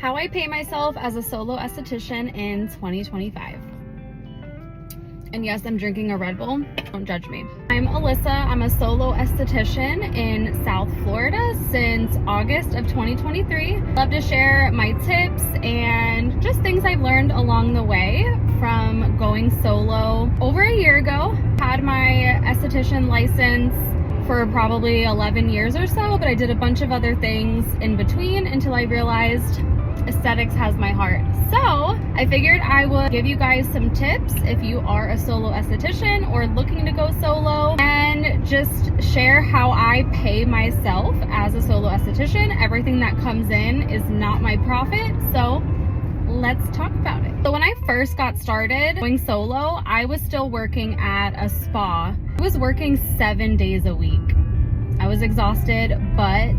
How I pay myself as a solo esthetician in 2025. And yes, I'm drinking a Red Bull. Don't judge me. I'm Alyssa. I'm a solo esthetician in South Florida since August of 2023. Love to share my tips and just things I've learned along the way from going solo over a year ago. Had my esthetician license for probably 11 years or so, but I did a bunch of other things in between until I realized aesthetics has my heart. So I figured I would give you guys some tips if you are a solo esthetician or looking to go solo, and just share how I pay myself as a solo esthetician. Everything that comes in is not my profit, so let's talk about it. So when I first got started going solo, I was still working at a spa. I was working 7 days a week. I was exhausted, but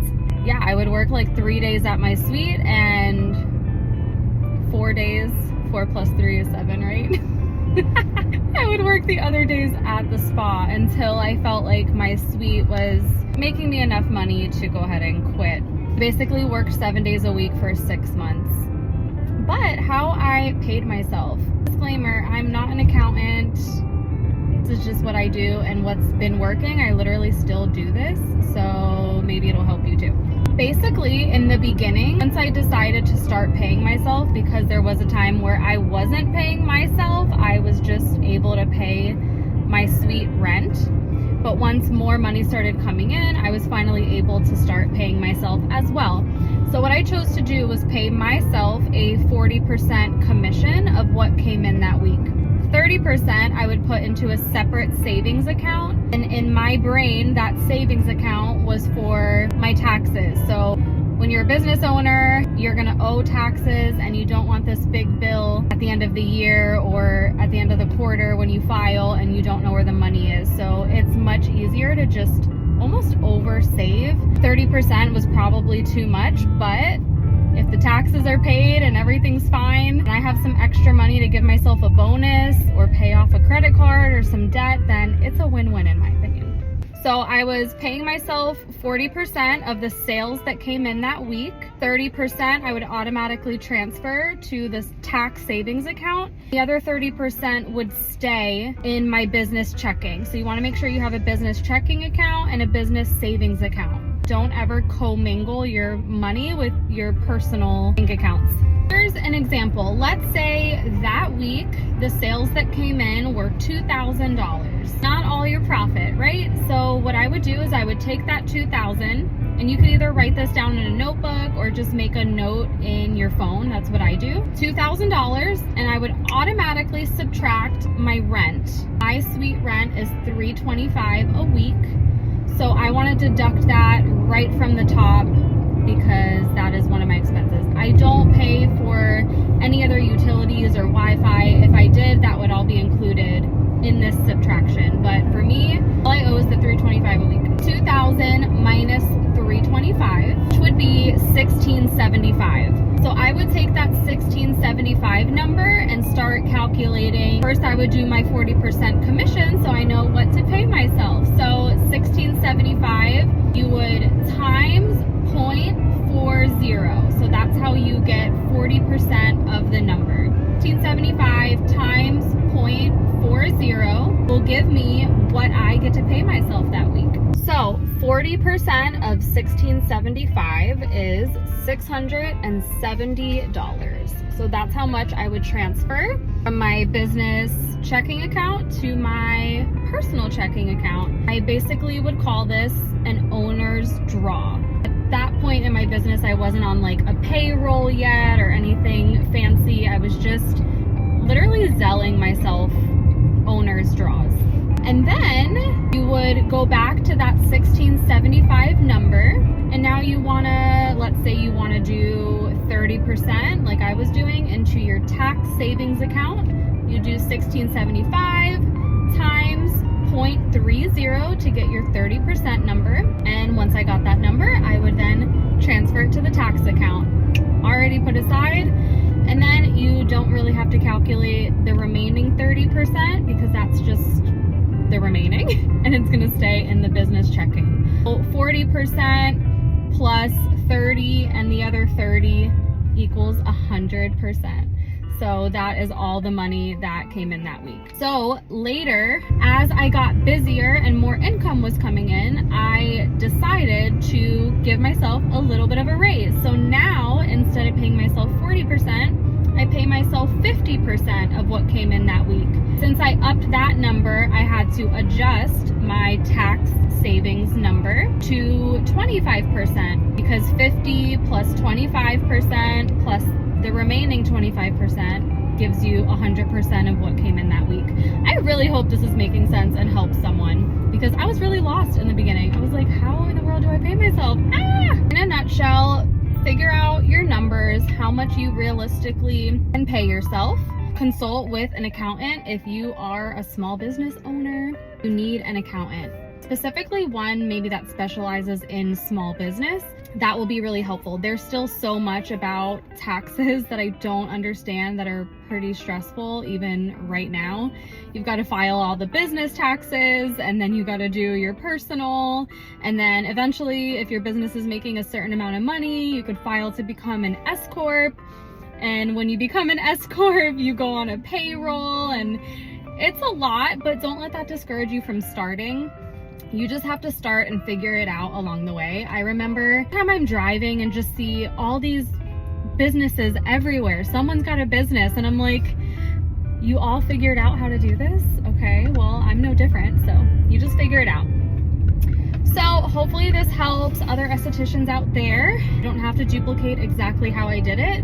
yeah, I would work like 3 days at my suite and 4 days, 4 plus 3 is 7, right? I would work the other days at the spa until I felt like my suite was making me enough money to go ahead and quit. Basically worked 7 days a week for 6 months. But how I paid myself. Disclaimer, I'm not an accountant. This is just what I do and what's been working. I literally still do this, so maybe it'll help you too. Basically, in the beginning, once I decided to start paying myself, because there was a time where I wasn't paying myself, I was just able to pay my suite rent. But once more money started coming in, I was finally able to start paying myself as well. So what I chose to do was pay myself a 40% commission of what came in that week. 30% I would put into a separate savings account, and in my brain that savings account was for my taxes. So when you're a business owner, you're gonna owe taxes and you don't want this big bill at the end of the year or at the end of the quarter when you file and you don't know where the money is. So it's much easier to just almost over save. 30% was probably too much, but if the taxes are paid and everything's fine and I have some extra money to give myself a bonus or pay off a credit card or some debt, then it's a win-win in my opinion. So I was paying myself 40% of the sales that came in that week. 30% I would automatically transfer to this tax savings account. The other 30% would stay in my business checking. So you want to make sure you have a business checking account and a business savings account. Don't ever commingle your money with your personal bank accounts. Here's an example. Let's say that week the sales that came in were $2,000. Not all your profit, right? So what I would do is I would take that $2,000, and you could either write this down in a notebook or just make a note in your phone. That's what I do. $2,000, and I would automatically subtract my rent. My suite rent is $325 a week. So I want to deduct that right from the top because that is one of my expenses. I don't pay for any other utilities or Wi-Fi. If I did, that would all be included in this subtraction. But for me, all I owe is the $325 a week. 2,000 minus 325, which would be 1,675. So I would take that 1,675 number and start calculating. First, I would do my 40% commission so I know what to pay myself. So 1,675, you would times 0.40. So that's how you get 40% of the number. 1,675 times 0.40 will give me what I get to pay myself that week. So 40% of 1,675 is $670. So that's how much I would transfer from my business checking account to my personal checking account. I basically would call this an owner's draw. At that point in my business, I wasn't on like a payroll yet or anything fancy. I was just literally selling myself owner's draws. And then you would go back to that 1,675 number, and now you want to, let's say you want to do 30% like I was doing into your tax savings account. You do 1,675 times 0.30 to get your 30% number. And once I got that number, I would then transfer it to the tax account already put aside. And then you don't really have to calculate the remaining 30% because that's just the remaining and it's gonna stay in the business checking. So 40% plus 30 and the other 30 equals 100%. So that is all the money that came in that week. So later, as I got busier and more income was coming in, I decided to give myself a little bit of a raise. So now, instead of paying myself 40%, I pay myself 50% of what came in that week. Since I upped that number, I had to adjust my tax savings number to 25%, because 50 plus 25% plus the remaining 25% gives you 100% of what came in that week. I really hope this is making sense and helps someone, because I was really lost in the beginning. I was like, how in the world do I pay myself? In a nutshell, figure out your numbers, how much you realistically can pay yourself. Consult with an accountant if you are a small business owner. You need an accountant, specifically one maybe that specializes in small business. That will be really helpful. There's still so much about taxes that I don't understand that are pretty stressful even right now. You've got to file all the business taxes, and then you got to do your personal, and then eventually if your business is making a certain amount of money, you could file to become an S Corp. And when you become an S Corp, you go on a payroll, and it's a lot, but don't let that discourage you from starting. You just have to start and figure it out along the way. I remember every time I'm driving and just see all these businesses everywhere. Someone's got a business, and I'm like, you all figured out how to do this? Okay, well, I'm no different. So you just figure it out. So hopefully this helps other estheticians out there. You don't have to duplicate exactly how I did it,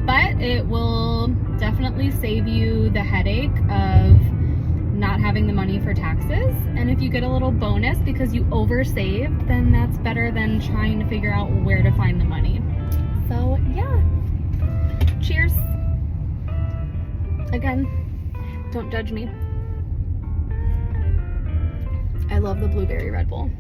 but it will definitely save you the headache of not having the money for taxes. And if you get a little bonus because you oversaved, then that's better than trying to figure out where to find the money. So yeah, cheers. Again, don't judge me. I love the blueberry Red Bull.